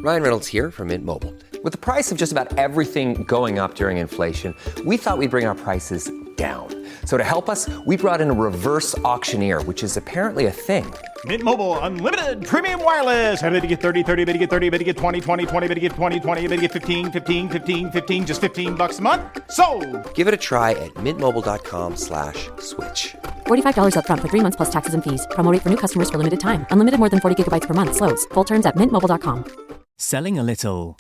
Ryan Reynolds here from Mint Mobile. With the price of just about everything going up during inflation, we thought we'd bring our prices down. So to help us, we brought in a reverse auctioneer, which is apparently a thing. Mint Mobile Unlimited Premium Wireless. How to get 30, 30, bit to get 30, bit to get 20, 20, 20, bit to get 20, 20, bit to get 15, 15, 15, 15, just $15 a month? Sold! Give it a try at mintmobile.com/switch. $45 up front for 3 months plus taxes and fees. Promo rate for new customers for limited time. Unlimited more than 40 gigabytes per month. Slows full terms at mintmobile.com. Selling a little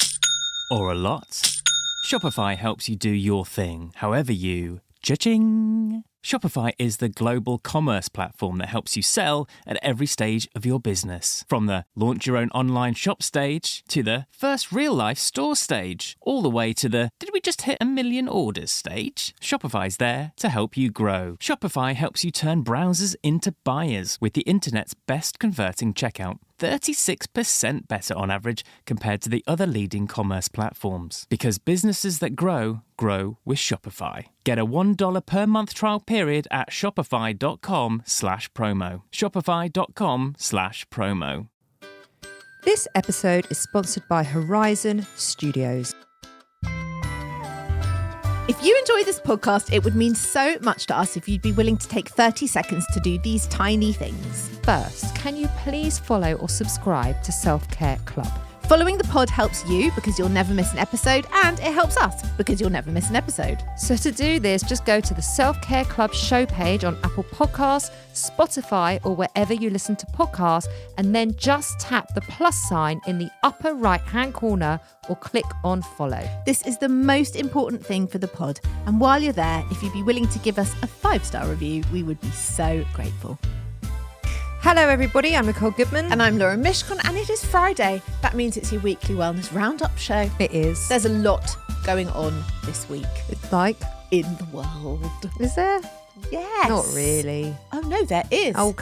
or a lot? Shopify helps you do your thing, however you cha-ching. Shopify is the global commerce platform that helps you sell at every stage of your business. From the launch your own online shop stage to the first real life store stage, all the way to the did we just hit 1 million orders stage? Shopify's there to help you grow. Shopify helps you turn browsers into buyers with the internet's best converting checkout. 36% better on average compared to the other leading commerce platforms. Because businesses that grow, grow with Shopify. Get a $1 per month trial period at shopify.com/promo. Shopify.com/promo. This episode is sponsored by Horizon Studios. If you enjoy this podcast, it would mean so much to us if you'd be willing to take 30 seconds to do these tiny things. First, can you please follow or subscribe to Self-Care Club? Following the pod helps you because you'll never miss an episode, and it helps us because you'll never miss an episode. So to do this, just go to the Self-Care Club show page on Apple Podcasts, Spotify, or wherever you listen to podcasts, and then just tap the plus sign in the upper right-hand corner or click on follow. This is the most important thing for the pod, and while you're there, if you'd be willing to give us a 5-star review, we would be so grateful. Hello everybody, I'm Nicole Goodman. And I'm Laura Mishkon, and it is Friday. That means it's your weekly wellness roundup show. It is. There's a lot going on this week. It's like? In the world. Is there? Yes. Not really. Oh no, there is. Oh,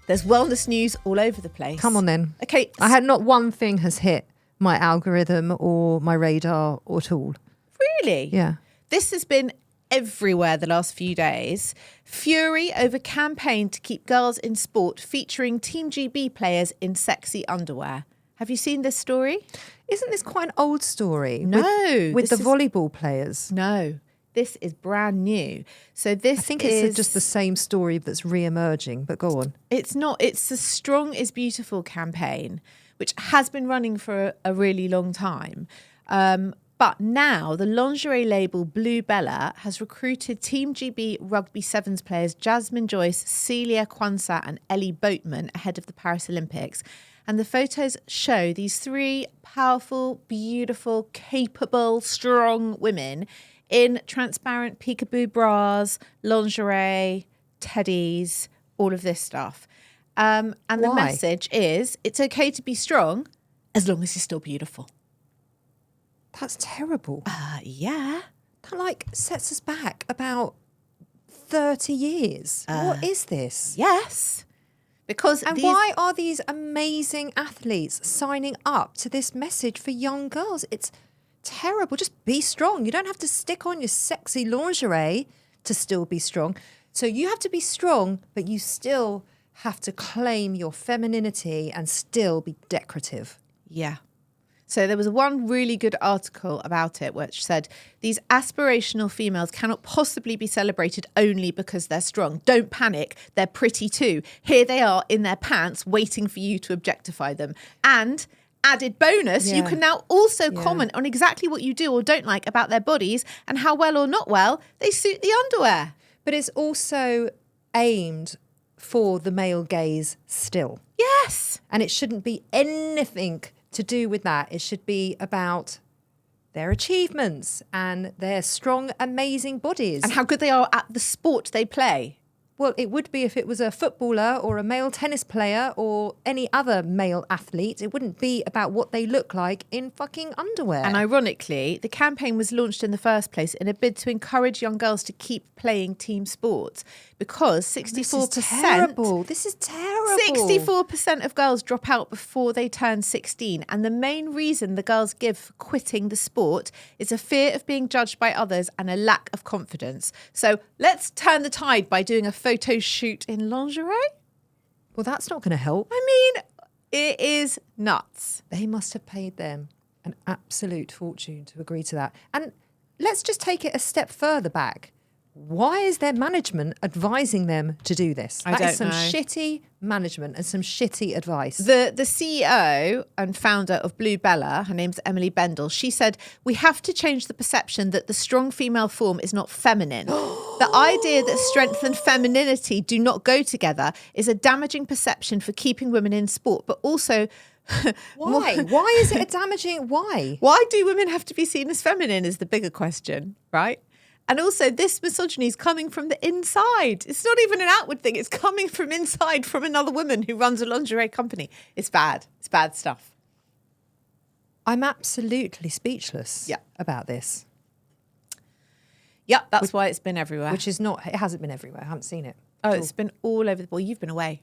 there's wellness news all over the place. come on then. Okay. I had not one thing has hit my algorithm or my radar at all. Really? Yeah. This has been everywhere the last few days. Fury over campaign to keep girls in sport featuring Team GB players in sexy underwear. Have you seen this story? Isn't this quite an old story? No. With the volleyball players? No. This is brand new. So this I think it's just the same story that's re-emerging, but go on. It's not. It's the Strong is Beautiful campaign, which has been running for a really long time. But now the lingerie label Blue Bella has recruited Team GB Rugby Sevens players Jasmine Joyce, Celia Kwanzaa and Ellie Boatman ahead of the Paris Olympics. And the photos show these 3 powerful, beautiful, capable, strong women in transparent peekaboo bras, lingerie, teddies, all of this stuff. And the message is, it's okay to be strong as long as you're still beautiful. That's terrible. Yeah. That sets us back about 30 years. What is this? Yes. Because why are these amazing athletes signing up to this message for young girls? It's terrible. Just be strong. You don't have to stick on your sexy lingerie to still be strong. So you have to be strong, but you still have to claim your femininity and still be decorative. Yeah. So there was one really good article about it which said these aspirational females cannot possibly be celebrated only because they're strong. Don't panic. They're pretty too. Here they are in their pants waiting for you to objectify them. And added bonus, you can now also comment on exactly what you do or don't like about their bodies and how well or not well they suit the underwear. But it's also aimed for the male gaze still. Yes. And it shouldn't be anything to do with that. It should be about their achievements and their strong, amazing bodies. And how good they are at the sport they play. Well, it would be if it was a footballer or a male tennis player or any other male athlete. It wouldn't be about what they look like in fucking underwear. And ironically, the campaign was launched in the first place in a bid to encourage young girls to keep playing team sports because 64%... This is terrible. 64% of girls drop out before they turn 16. And the main reason the girls give for quitting the sport is a fear of being judged by others and a lack of confidence. So let's turn the tide by doing a photo shoot in lingerie. Well, that's not going to help. I mean, It is nuts. They must have paid them an absolute fortune to agree to that. And let's just take it a step further back. Why is their management advising them to do this? I That don't is some know. shitty management and some shitty advice. The CEO and founder of Blue Bella, her name's Emily Bendel, she said, we have to change the perception that the strong female form is not feminine. The idea that strength and femininity do not go together is a damaging perception for keeping women in sport, but also... Why? Why is it a damaging? Why? Why do women have to be seen as feminine is the bigger question, right? And also, this misogyny is coming from the inside. It's not even an outward thing. It's coming from inside from another woman who runs a lingerie company. It's bad. It's bad stuff. I'm absolutely speechless Yeah. about this. Yep, that's why it's been everywhere. Which is not, it hasn't been everywhere. I haven't seen it. Oh, it's been all over the... Well, you've been away,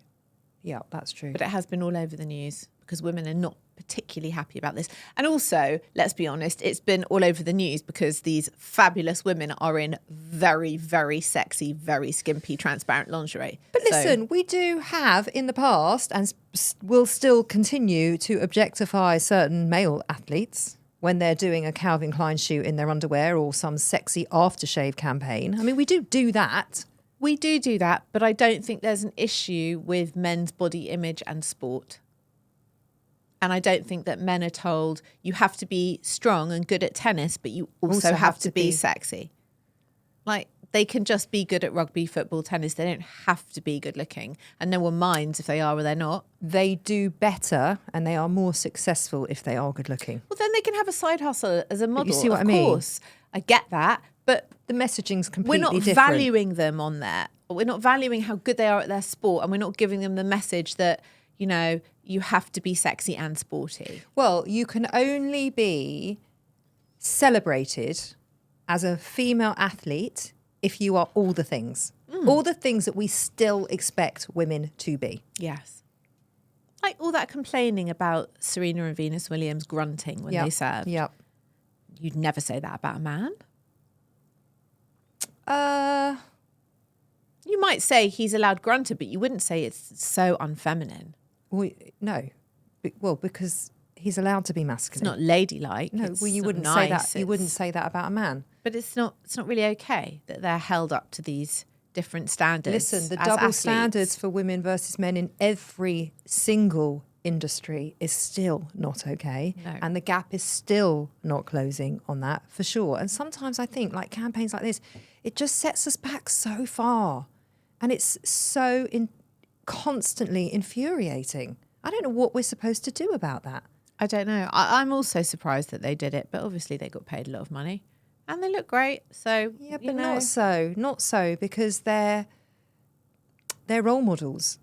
Yeah, that's true. but it has been all over the news because women are not particularly happy about this. And also, let's be honest, it's been all over the news because these fabulous women are in very, very sexy, very skimpy, transparent lingerie. But So- listen, we do have in the past and will still continue to objectify certain male athletes when they're doing a Calvin Klein shoot in their underwear or some sexy aftershave campaign. I mean, we do that. We do that, but I don't think there's an issue with men's body image and sport. And I don't think that men are told you have to be strong and good at tennis, but you also have to be sexy. Like, they can just be good at rugby, football, tennis. They don't have to be good looking. And no one minds if they are or they're not. They do better and they are more successful if they are good looking. Well, then they can have a side hustle as a model. you see what of I mean? course. I get that. But The messaging's we're completely not different. valuing them on there. We're not valuing how good they are at their sport. And we're not giving them the message that, you know, you have to be sexy and sporty. Well, you can only be celebrated as a female athlete if you are all the things. All the things that we still expect women to be. Yes. Like all that complaining about Serena and Venus Williams grunting when they served. Yep. You'd never say that about a man. You might say he's allowed grunter, but you wouldn't say it's so unfeminine. No. Well, because he's allowed to be It's masculine. not ladylike. No, It's well, you not wouldn't nice. say that. You wouldn't say that about a man. But it's not really okay that they're held up to these different standards. Listen, the as double athletes. standards for women versus men in every single industry is still not okay. No. And the gap is still not closing on that for sure. And sometimes I think like campaigns like this, it just sets us back so far. And it's so constantly infuriating. I don't know what we're supposed to do about that. I don't know. I'm also surprised that they did it, but obviously they got paid a lot of money. And they look great, so Yeah, you but know. not so, because they're role models.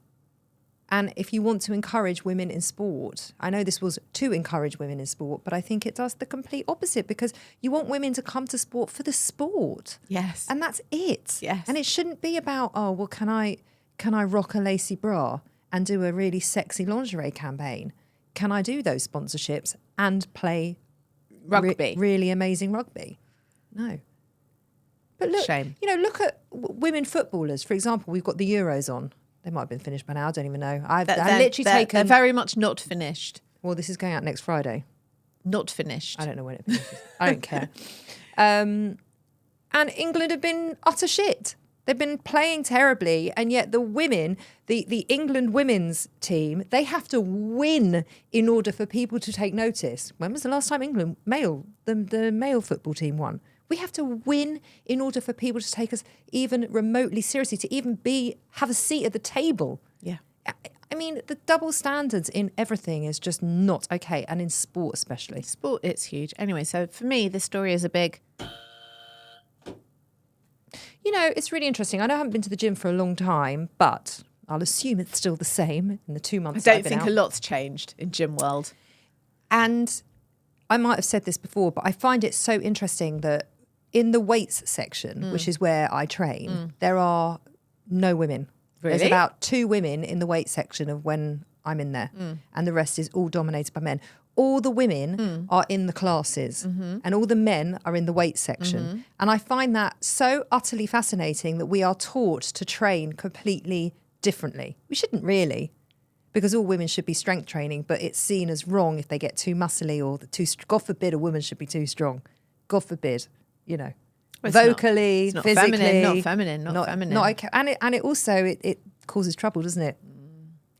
And if you want to encourage women in sport, I know this was to encourage women in sport, but I think it does the complete opposite because you want women to come to sport for the sport. Yes. And that's it. Yes. And it shouldn't be about, oh, well, can I rock a lacy bra and do a really sexy lingerie campaign? Can I do those sponsorships and play Rugby. really amazing rugby? No. But look, Shame. you know, look at women footballers. For example, we've got the Euros on. They might have been finished by now. I don't even know. I literally they're taken. very much not finished. Well, this is going out next Friday. Not finished. I don't know when it finishes. I don't care. And England have been utter shit. They've been playing terribly, and yet the women, the England women's team, they have to win in order for people to take notice. When was the last time England the male football team won? We have to win in order for people to take us even remotely seriously, to even have a seat at the table. Yeah. I mean, the double standards in everything is just not okay, and in sport especially. Sport, it's huge. Anyway, so for me, this story is a big... You know, it's really interesting. I know I haven't been to the gym for a long time, but I'll assume it's still the same in the 2 I months don't I've been think out. a lot's changed in gym world. And I might have said this before, but I find it so interesting that in the weights section, which is where I train, there are no women. There's Really? about 2 women in the weight section of when I'm in there, and the rest is all dominated by men. All the women are in the classes and all the men are in the weight section. And I find that so utterly fascinating that we are taught to train completely differently. We shouldn't really, because all women should be strength training, but it's seen as wrong if they get too muscly or God forbid a woman should be too strong. God forbid, Well, vocally, it's not physically, feminine, not feminine. Not okay. And it also it causes trouble, doesn't it?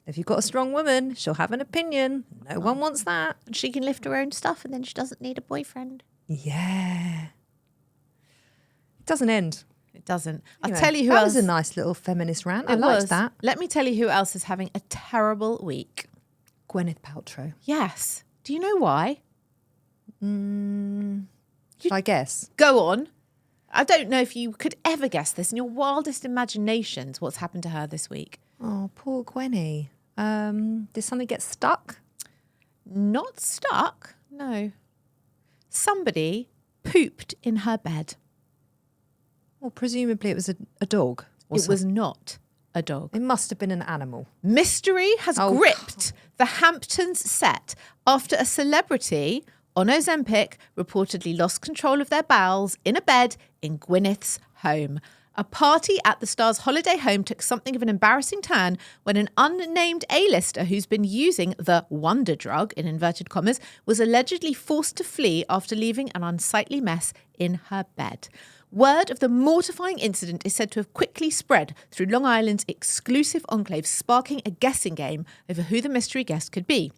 If you've got a strong woman, she'll have an opinion. No one wants that. And she can lift her own stuff, and then she doesn't need a boyfriend. Yeah, it doesn't end. It doesn't. Anyway, I'll tell you who that else. was a nice little feminist rant. I It liked was. that. Let me tell you who else is having a terrible week. Gwyneth Paltrow. Yes. Do you know why? Should I guess? Go on. I don't know if you could ever guess this in your wildest imaginations what's happened to her this week. Oh, poor Gwenny. Did something get stuck? Not stuck. No. Somebody pooped in her bed. Well, presumably it was a dog. It was not a dog. It must have been an animal. Mystery has Oh, gripped the Hamptons set after a celebrity on Ozempic reportedly lost control of their bowels in a bed in Gwyneth's home. A party at the star's holiday home took something of an embarrassing turn when an unnamed A-lister who's been using the wonder drug, in inverted commas, was allegedly forced to flee after leaving an unsightly mess in her bed. Word of the mortifying incident is said to have quickly spread through Long Island's exclusive enclave, sparking a guessing game over who the mystery guest could be.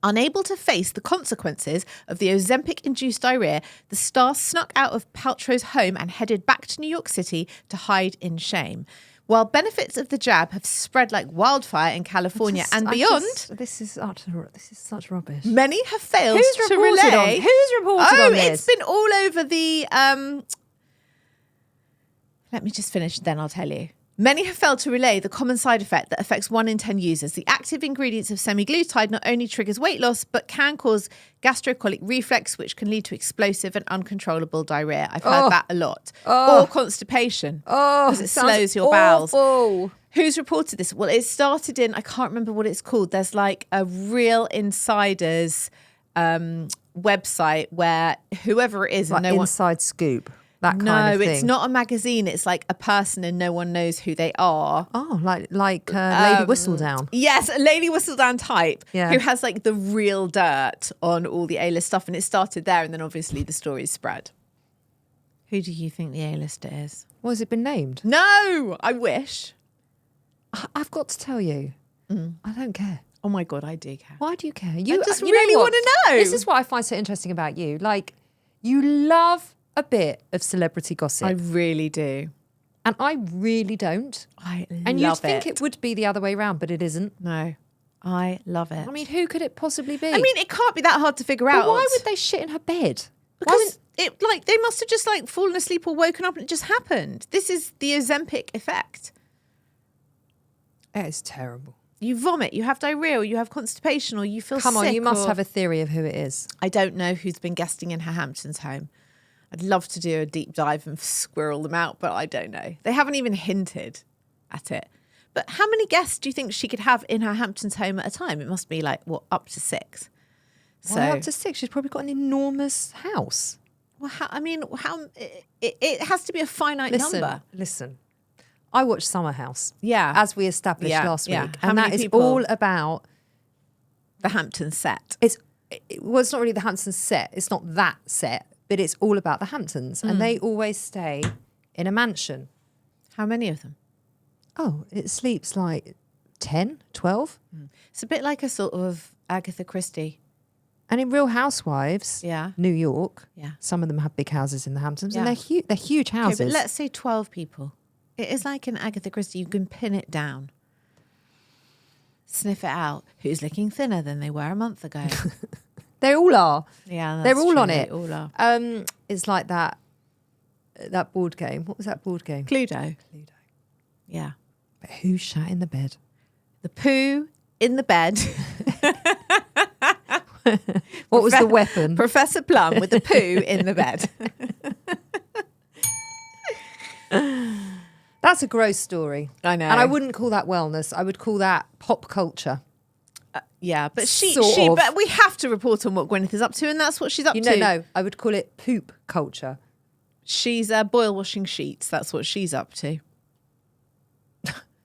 Unable to face the consequences of the Ozempic-induced diarrhea, the star snuck out of Paltrow's home and headed back to New York City to hide in shame. While benefits of the jab have spread like wildfire in California and beyond, This is such rubbish. many have failed Who's to reported relay. on? Who's reported on this? It's been all over the. Let me just finish, then I'll tell you. Many have failed to relay the common side effect that affects 1 in 10 users. The active ingredients of semaglutide not only triggers weight loss, but can cause gastrocolic reflex, which can lead to explosive and uncontrollable diarrhea. I've heard that a lot. Or constipation, because it slows your bowels. Awful. Who's reported this? Well, it started in, I can't remember what it's called. There's like a Real Insiders website where whoever it is, Like and no Inside Scoop. That no, kind of thing. it's not a magazine. It's like a person and no one knows who they are. Oh, like Lady Whistledown. Yes, a Lady Whistledown type Yeah. who has like the real dirt on all the A-list stuff. And it started there and then obviously the story spread. Who do you think the A-lister is? Well, has it been named? No, I wish. I've got to tell you, I don't care. Oh my God, I do care. Why do you care? I You just you know really what? want to know. This is what I find so interesting about you. Like, you love a bit of celebrity gossip. I really do. And I really don't. I love And you'd think it would be the other way around, but it isn't. No, I love it. I mean, who could it possibly be? I mean, it can't be that hard to figure out. but why would they shit in her bed? Because it like they must have just like fallen asleep or woken up and it just happened. This is the Ozempic effect. It is terrible. You vomit, you have diarrhea, or you have constipation, or you feel Come on, sick, you must or- have a theory of who it is. I don't know who's been guesting in her Hamptons home. I'd love to do a deep dive and squirrel them out, but I don't know. They haven't even hinted at it. But how many guests do you think she could have in her Hamptons home at a time? It must be like, what, up to 6? Why up to 6? She's probably got an enormous house. Well, it has to be a finite number. Listen. I watched Summer House. Yeah. As we established Yeah, last yeah. week. How And many that is people? all about... The Hamptons set. It's not really the Hamptons set. It's not that set, but it's all about the Hamptons. And they always stay in a mansion. How many of them? Oh, it sleeps like 10, 12. It's a bit like a sort of Agatha Christie. And in Real Housewives, Yeah. New York, Yeah. some of them have big houses in the Hamptons. Yeah. And they're huge Okay, houses. but let's say 12 people. It is like an Agatha Christie. You can pin it down. Sniff it out. Who's looking thinner than they were a month ago? They all are. Yeah, They're that's all true. on it. They all are. It's like that board game. What was that board game? Cluedo. Yeah. But who shat in the bed? The poo in the bed. What was the weapon? Professor Plum with the poo in the bed. That's a gross story. I know. And I wouldn't call that wellness. I would call that pop culture. Yeah, but Sort of. but we have to report on what Gwyneth is up to, and that's what she's up You to. know, no, I would call it poop culture. She's boil washing sheets. That's what she's up to.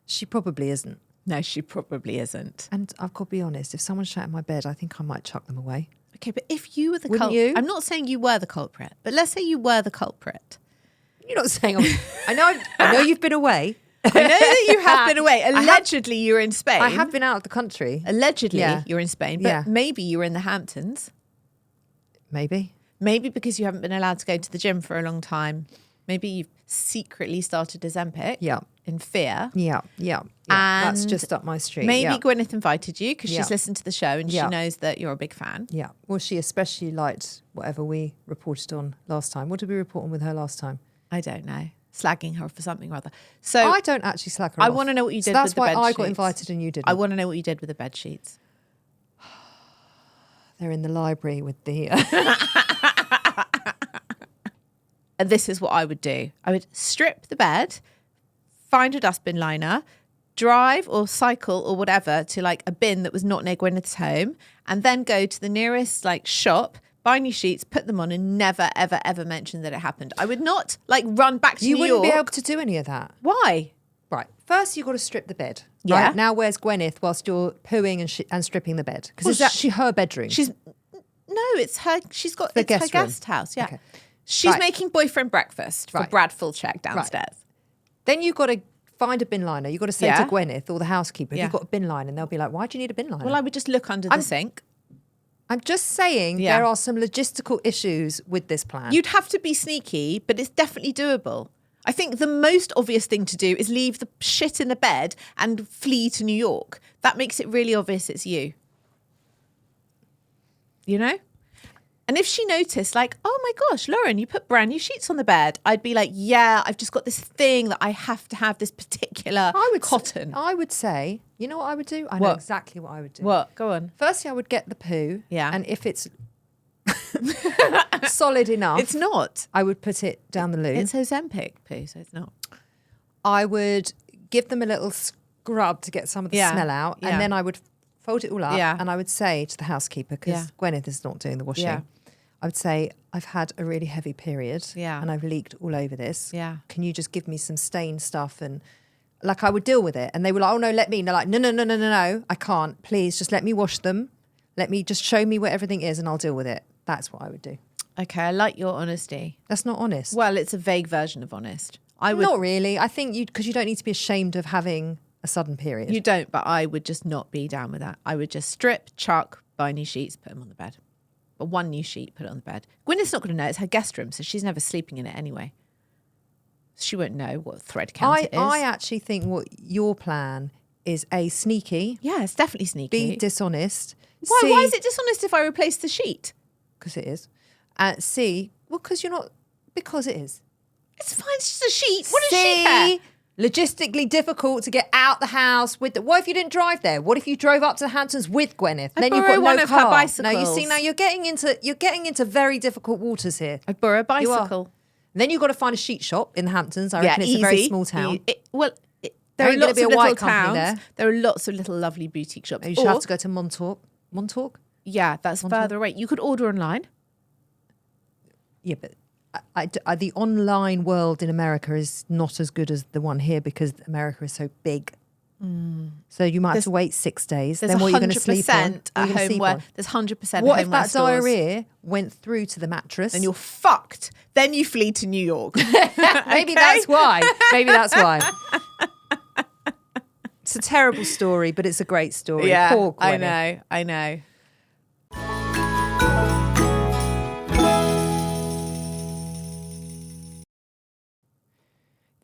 She probably isn't. No, she probably isn't. And I've got to be honest, if someone shat in my bed, I think I might chuck them away. Okay, but if you were the Wouldn't culprit, you? I'm not saying you were the culprit, but let's say you were the culprit. You're not saying I know you've been away. I know that you have been away. Allegedly, you were in Spain. I have been out of the country. Allegedly, Yeah. you're in Spain, but Yeah. maybe you were in the Hamptons. Maybe. Maybe because you haven't been allowed to go to the gym for a long time. Maybe you've secretly started Ozempic Yeah. in fear. Yeah. That's And just up my street. Maybe yeah. Gwyneth invited you because Yeah. she's listened to the show and she Yeah. knows that you're a big fan. Yeah. Well, she especially liked whatever we reported on last time. What did we report on with her last time? I don't know. Slagging her for something or other. So I don't actually slack her I off. want to know what you So did that's with the why bed I sheets. got invited and you didn't. I want to know what you did with the bed sheets. They're in the library with the... And this is what I would do. I would strip the bed, find a dustbin liner, drive or cycle or whatever to like a bin that was not near Gwyneth's home, and then go to the nearest like shop, buy new sheets, put them on, and never, ever, ever mention that it happened. I would not like run back to You New wouldn't York. be able to do any of that. Why? Right. First, you've got to strip the bed. Yeah. Right? Now, where's Gwyneth whilst you're pooing and stripping the bed? Because Well, it's actually her bedroom. She's no, it's her. She's got The it's her guest room. guest house. Yeah, Okay. she's Right. making boyfriend breakfast for Right. Brad Fulcheck downstairs. Then you've got to find a bin liner. You've got to say Yeah. to Gwyneth or the housekeeper, Yeah. you've got a bin liner. And they'll be like, why do you need a bin liner? Well, I would just look under the sink. I'm just saying Yeah. there are some logistical issues with this plan. You'd have to be sneaky, but it's definitely doable. I think the most obvious thing to do is leave the shit in the bed and flee to New York. That makes it really obvious it's you. You know? And if she noticed, like, oh my gosh, Lauren, you put brand new sheets on the bed, I'd be like, yeah, I've just got this thing that I have to have this particular cotton. I would say, you know what I would do? I know What? exactly what I would do. What? Go on. Firstly, I would get the poo. Yeah. And if it's solid enough, It's not. I would put it down the loo. It's Ozempic poo, so it's not. I would give them a little scrub to get some of the Yeah. smell out. Yeah. And then I would fold it all up. Yeah. And I would say to the housekeeper, because Yeah. Gwyneth is not doing the washing, Yeah. I would say, I've had a really heavy period. Yeah. And I've leaked all over this. Yeah. Can you just give me some stain stuff? And like I would deal with it. And they were like, oh no, let me. And they're like, no, I can't. Please just let me wash them. Let me just show me where everything is and I'll deal with it. That's what I would do. Okay, I like your honesty. That's not honest. Well, it's a vague version of honest. I would Not really. I think because you don't need to be ashamed of having a sudden period. You don't, but I would just not be down with that. I would just strip, chuck, buy new sheets, put them on the bed. Or one new sheet, put it on the bed. Gwyneth's not going to know. It's her guest room, so she's never sleeping in it anyway. She won't know what thread count it is. I actually think what your plan is sneaky, yeah, it's definitely sneaky. be dishonest. Why is it dishonest if I replace the sheet? Because it is. C, well, because you're not, because it is. It's fine, it's just a sheet. What does she C, care? logistically difficult to get out the house with what if you didn't drive there? What if you drove up to the Hamptons with Gwyneth? I Then you've borrow got one no of her car. No, you bicycles. see now you're getting into very difficult waters here. I borrow a You are. bicycle. Then you've got to find a sheet shop in the Hamptons. I Yeah, reckon it's easy. a very small town. There There are ain't gonna lots be a of little white company towns. There are lots of little lovely boutique shops. You should Or- have to go to Montauk. Montauk? Yeah, that's further away. You could order online. Yeah, but the online world in America is not as good as the one here because America is so big. So you might have to wait 6 days. There's Then what are you going to sleep on? 100% What are at you gonna home sleep where on? there's 100% What at if home that stores. diarrhea went through to the mattress? Then you're fucked. Then you flee to New York. Maybe that's why. Maybe that's why. It's a terrible story, but it's a great story. Yeah, Poor Gwyneth. I know.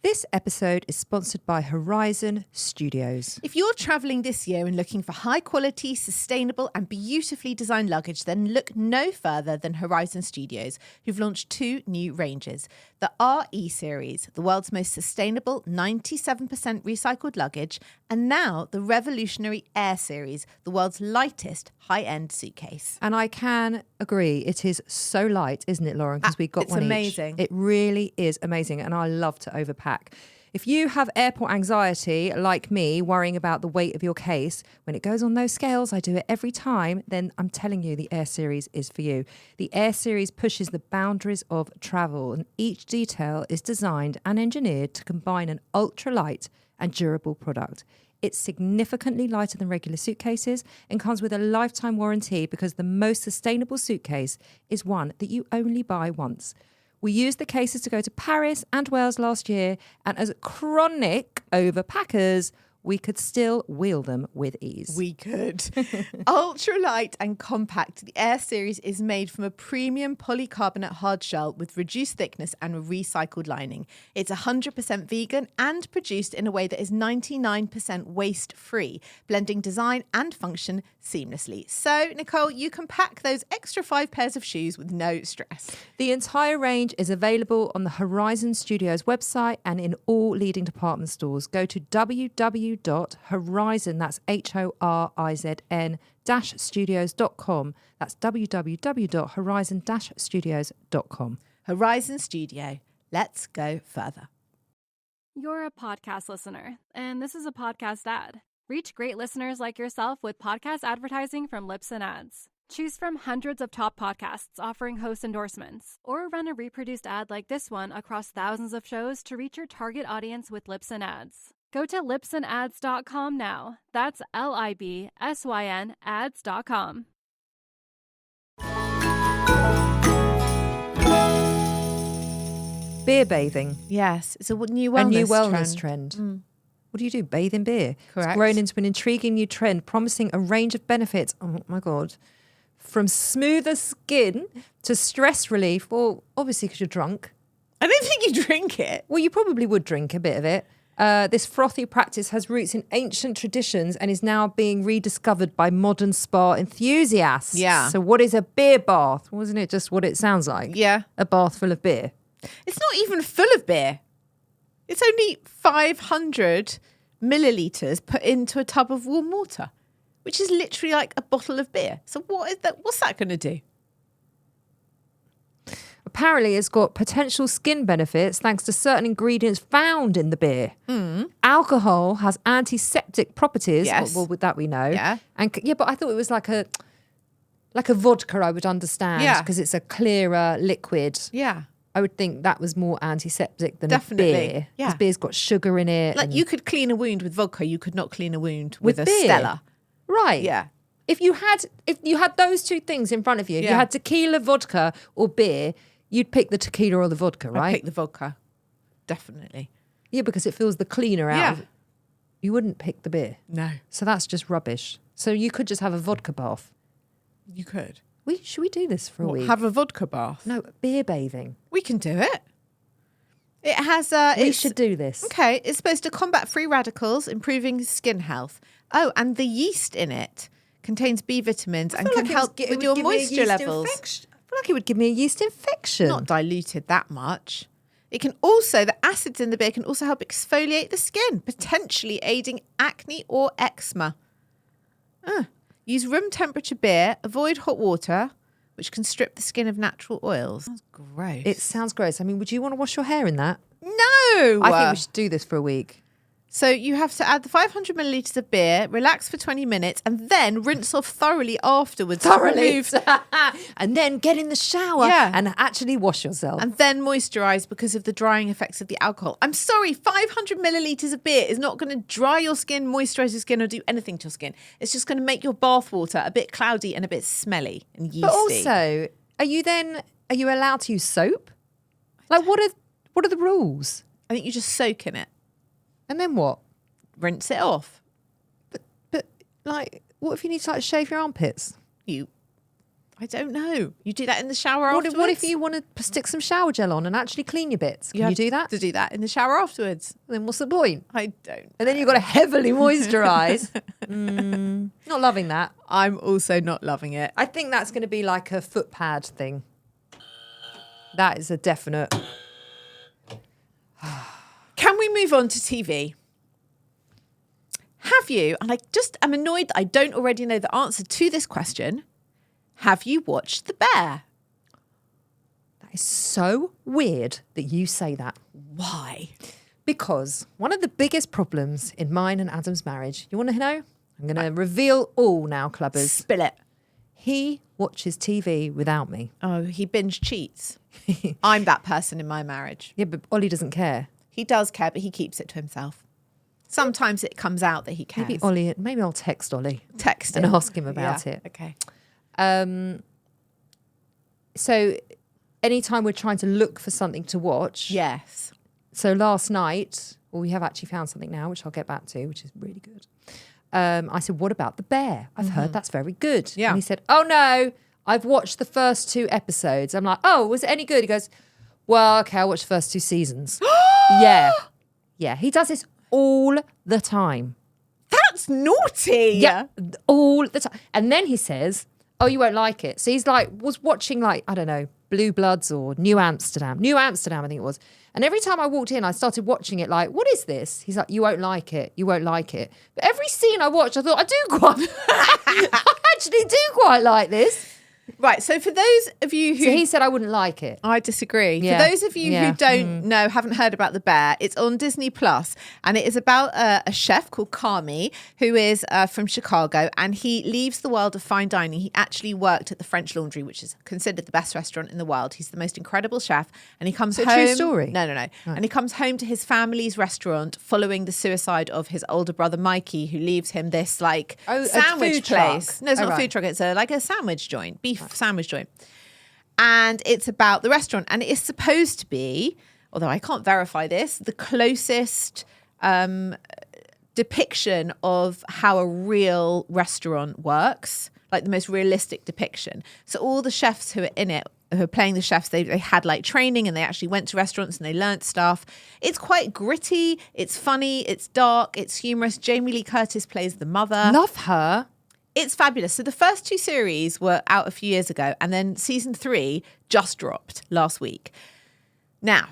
This episode is sponsored by Horizon Studios. If you're travelling this year and looking for high quality, sustainable and beautifully designed luggage, then look no further than Horizon Studios, who've launched 2 new ranges. The RE series, the world's most sustainable 97% recycled luggage, and now the revolutionary Air series, the world's lightest high-end suitcase. And I can agree, it is so light, isn't it, Lauren? Because we got it's one amazing. each. It really is amazing, and I love to overpack. If you have airport anxiety, like me, worrying about the weight of your case, when it goes on those scales, I do it every time, then I'm telling you the Air Series is for you. The Air Series pushes the boundaries of travel, and each detail is designed and engineered to combine an ultralight and durable product. It's significantly lighter than regular suitcases and comes with a lifetime warranty because the most sustainable suitcase is one that you only buy once. We used the cases to go to Paris and Wales last year, and as chronic overpackers, we could still wheel them with ease. We could. Ultra light and compact, the Air Series is made from a premium polycarbonate hard shell with reduced thickness and a recycled lining. It's 100% vegan and produced in a way that is 99% waste free, blending design and function seamlessly. So, Nicole, you can pack those extra 5 pairs of shoes with no stress. The entire range is available on the Horizon Studios website and in all leading department stores. Go to www.horizon, that's HORIZN -studios.com. That's www.horizon-studios.com. Horizon Studio. Let's go further. You're a podcast listener, and this is a podcast ad. Reach great listeners like yourself with podcast advertising from Lips and Ads. Choose from hundreds of top podcasts offering host endorsements, or run a reproduced ad like this one across thousands of shows to reach your target audience with Lips and Ads. Go to lipsandads.com now. That's LIBSYN ads.com. Beer bathing. Yes, it's a new wellness trend. What do you do? Bathe in beer. Correct. It's grown into an intriguing new trend, promising a range of benefits. Oh my God. From smoother skin to stress relief. Well, obviously because you're drunk. I don't think you drink it. Well, you probably would drink a bit of it. This frothy practice has roots in ancient traditions and is now being rediscovered by modern spa enthusiasts. Yeah. So what is a beer bath? Wasn't it just what it sounds like? Yeah. A bath full of beer. It's not even full of beer. It's only 500 millilitres put into a tub of warm water, which is literally like a bottle of beer. So what is that? What's that going to do? Apparently, it's got potential skin benefits thanks to certain ingredients found in the beer. Alcohol has antiseptic properties. Yes. Well, with that we know. Yeah. But I thought it was like a vodka. I would understand. Yeah. Because it's a clearer liquid. Yeah. I would think that was more antiseptic than Definitely, a beer. yeah. Because beer's got sugar in it. Like and- you could clean a wound with vodka. You could not clean a wound with a beer. Stella. Right. Yeah. If you had those two things in front of you, if you Yeah. had tequila, vodka, or beer, you'd pick the tequila or the vodka, right? I'd pick the vodka. Definitely. Yeah, because it feels the cleaner out Yeah. of it. You wouldn't pick the beer. No. So that's just rubbish. So you could just have a vodka bath. You could. Should we do this for a week? Have a vodka bath. No, beer bathing. We can do it. It has We should do this. Okay, it's supposed to combat free radicals, improving skin health. Oh, and the yeast in it contains B vitamins and can help with your moisture levels. I feel like it would give me a yeast infection. Not diluted that much. It can also, the acids in the beer can also help exfoliate the skin, potentially aiding acne or eczema. Use room temperature beer, avoid hot water, which can strip the skin of natural oils. That's gross. It sounds gross. I mean, would you want to wash your hair in that? No! I think we should do this for a week. So you have to add the 500 millilitres of beer, relax for 20 minutes, and then rinse off thoroughly afterwards. to remove- And then get in the shower Yeah. and actually wash yourself. and then moisturise because of the drying effects of the alcohol. I'm sorry, 500 millilitres of beer is not going to dry your skin, moisturise your skin, or do anything to your skin. It's just going to make your bath water a bit cloudy and a bit smelly and yeasty. But also, are you allowed to use soap? Like, what are the rules? I think you just soak in it, And then what? rinse it off. But like, what if you need to like shave your armpits? I don't know. You do that in the shower What afterwards? if you want to stick some shower gel on and actually clean your bits? Can you have do that? To do that in the shower afterwards. Then what's the point? I don't. And then you've got to heavily moisturise. Not loving that. I'm also not loving it. I think that's going to be like a foot pad thing. That is a definite. Can we move on to TV? Have you, and I'm annoyed that I don't already know the answer to this question. Have you watched The Bear? That is so weird that you say that. Why? Because one of the biggest problems in mine and Adam's marriage, you want to know? I'm going to reveal all now, clubbers. Spill it. He watches TV without me. Oh, he binge cheats. I'm that person in my marriage. Yeah, but Ollie doesn't care. He does care, but he keeps it to himself. Sometimes it comes out that he cares. Maybe I'll text Ollie. Text and him. ask him about it. Okay. So anytime we're trying to look for something to watch. Yes. So last night, we have actually found something now, which I'll get back to, which is really good. I said, what about The Bear? I've heard that's very good. Yeah. And he said, oh no, I've watched the first 2 episodes. I'm like, oh, was it any good? He goes, well, okay, I watched the first 2 seasons. Yeah. Yeah. He does this all the time. That's naughty. Yeah. All the time. And then he says, oh, you won't like it. So he's like, was watching like, I don't know, Blue Bloods or New Amsterdam, I think it was. And every time I walked in, I started watching it like, what is this? He's like, you won't like it. You won't like it. But every scene I watched, I thought, I actually do quite like this. Right. So for those of you who... So he said I wouldn't like it. I disagree. Yeah. For those of you who don't know, haven't heard about The Bear, it's on Disney Plus, and it is about a chef called Kami who is from Chicago, and he leaves the world of fine dining. He actually worked at the French Laundry, which is considered the best restaurant in the world. He's the most incredible chef, and he comes home. True story? No. Right. And he comes home to his family's restaurant following the suicide of his older brother Mikey, who leaves him this like a sandwich food place. truck. No, it's not a right. food truck. It's like a sandwich joint, beef sandwich joint. And it's about the restaurant, and it is supposed to be, although I can't verify this, the closest depiction of how a real restaurant works, like the most realistic depiction. So all the chefs who are in it, who are playing the chefs, they had like training, and they actually went to restaurants and they learnt stuff. It's quite gritty, it's funny, it's dark, it's humorous. Jamie Lee Curtis plays the mother. Love her. It's fabulous. So the first 2 series were out a few years ago, and then season 3 just dropped last week. Now,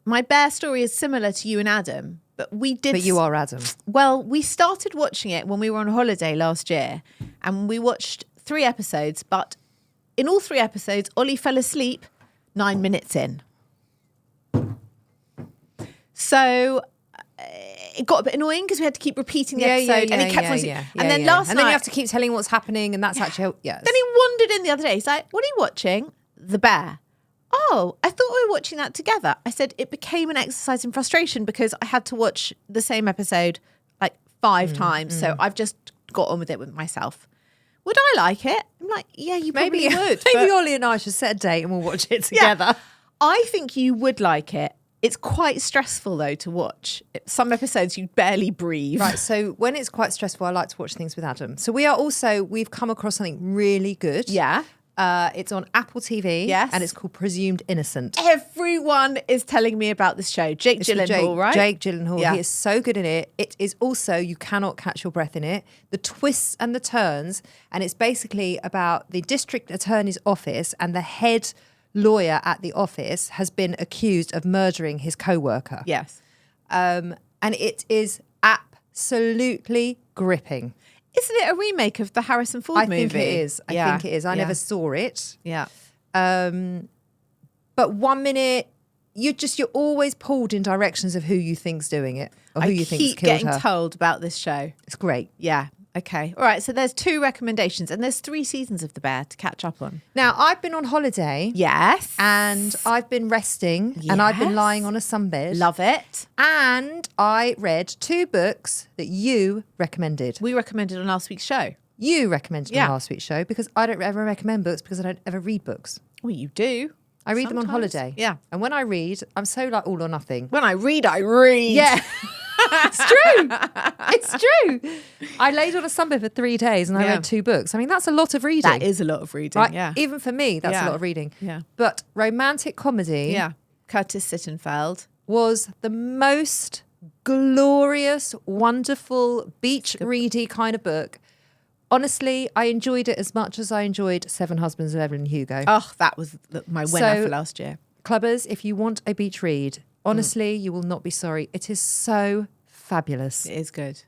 my Bear story is similar to you and Adam, but we did... But you are Adam. Well, we started watching it when we were on holiday last year, and we watched 3 episodes, but in all 3 episodes, Ollie fell asleep 9 minutes in. So... it got a bit annoying because we had to keep repeating the episode, and he kept falling asleep. And then last night, and then you have to keep telling what's happening, and that's actually Then he wandered in the other day. He's like, "What are you watching?" The Bear. Oh, I thought we were watching that together. I said it became an exercise in frustration because I had to watch the same episode like 5 times. So I've just got on with it with myself. Would I like it? I'm like, yeah, you probably would. Maybe but Ollie and I should set a date and we'll watch it together. I think you would like it. It's quite stressful, though, to watch. Some episodes you barely breathe. Right, so when it's quite stressful, I like to watch things with Adam. So we've come across something really good. Yeah. It's on Apple TV. Yes. And it's called Presumed Innocent. Everyone is telling me about this show. Jake It's with Gyllenhaal, right? Jake Gyllenhaal. Yeah. He is so good in it. It is also, you cannot catch your breath in it. The twists and the turns. And it's basically about the district attorney's office, and the head lawyer at the office has been accused of murdering his co-worker. Yes. And it is absolutely gripping. Isn't it a remake of the Harrison Ford movie? I think it is. I think it is. I Yeah. never saw it. Yeah. But 1 minute, you're always pulled in directions of who you think's doing it, or who you think's keep killed getting her. told about this show. It's great. Yeah. Okay. All right. So there's 2 recommendations, and there's 3 seasons of The Bear to catch up on. Now, I've been on holiday. Yes. And I've been resting, and I've been Yes. lying on a sunbed. Love it. And I read 2 books that you recommended. We recommended on last week's show. You recommended Yeah. on last week's show, because I don't ever recommend books because I don't ever read books. Well, you do. I read them on Sometimes. holiday. Yeah. And when I read, I'm so like all or nothing. When I read, I read. Yeah. It's true. It's true. I laid on a sunbed for 3 days and I Yeah. read 2 books. I mean, that's a lot of reading. That is a lot of reading. Right? Yeah. Even for me, that's Yeah. a lot of reading. Yeah. But romantic comedy Yeah. Curtis Sittenfeld. was the most glorious, wonderful, beach ready kind of book. Honestly, I enjoyed it as much as I enjoyed Seven Husbands of Evelyn Hugo. Oh, that was my winner So- for last year. Clubbers, if you want a beach read, honestly, you will not be sorry. It is so fabulous. It is good.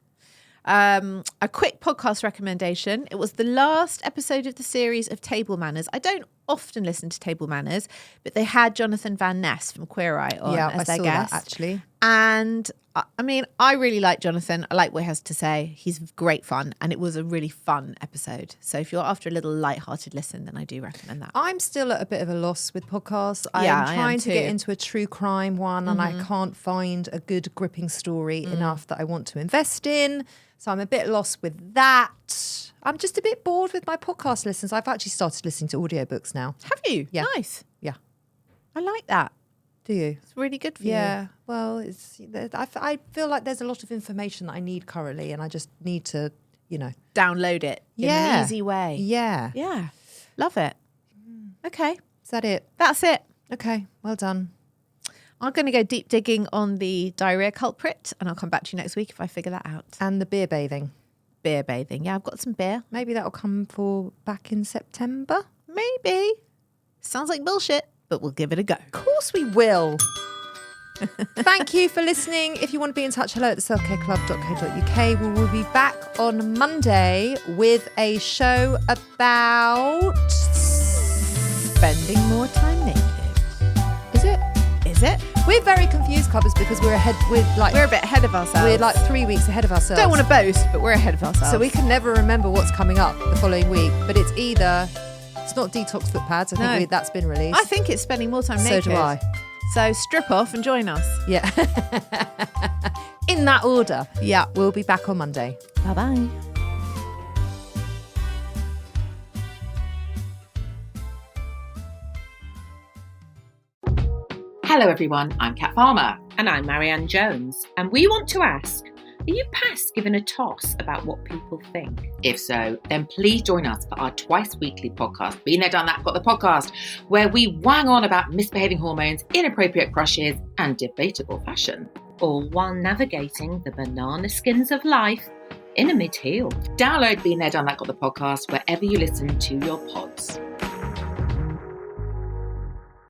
A quick podcast recommendation. It was the last episode of the series of Table Manners. I don't often listen to Table Manners, but they had Jonathan Van Ness from Queer Eye on Yeah, as I their saw guest. that actually. And I mean, I really like Jonathan. I like what he has to say. He's great fun. And it was a really fun episode. So if you're after a little lighthearted listen, then I do recommend that. I'm still at a bit of a loss with podcasts. Yeah, I I'm am trying to get too. into a true crime one and I can't find a good gripping story enough that I want to invest in. So I'm a bit lost with that. I'm just a bit bored with my podcast listens. I've actually started listening to audiobooks now. Have you? Yeah. Nice. Yeah. I like that. Do you? It's really good for you. Yeah. Well, I feel like there's a lot of information that I need currently and I just need to, Download it in an easy way. Yeah. Yeah. Love it. Okay. Is that it? That's it. Okay. Well done. I'm going to go deep digging on the diarrhea culprit and I'll come back to you next week if I figure that out. And the beer bathing. Beer bathing. Yeah, I've got some beer. Maybe that'll come for back in September. Maybe. Sounds like bullshit, but we'll give it a go. Of course we will. Thank you for listening. If you want to be in touch, hello at theselfcareclub.co.uk. We will be back on Monday with a show about Spending more time naked. Is it? Is it? We're very confused, Covers, because we're ahead. We're a bit ahead of ourselves. We're like 3 weeks ahead of ourselves. Don't want to boast, but we're ahead of ourselves. So we can never remember what's coming up the following week. But it's either it's not detox foot pads. I think that's been released. I think it's spending more time So naked. do I. So strip off and join us. Yeah. In that order. Yeah. We'll be back on Monday. Bye-bye. Hello everyone, I'm Kat Farmer. And I'm Marianne Jones. And we want to ask, are you past giving a toss about what people think? If so, then please join us for our twice-weekly podcast, Been There, Done That, Got the Podcast, where we wang on about misbehaving hormones, inappropriate crushes, and debatable fashion, all while navigating the banana skins of life in a mid-heel. Download Been There, Done That, Got the Podcast wherever you listen to your pods.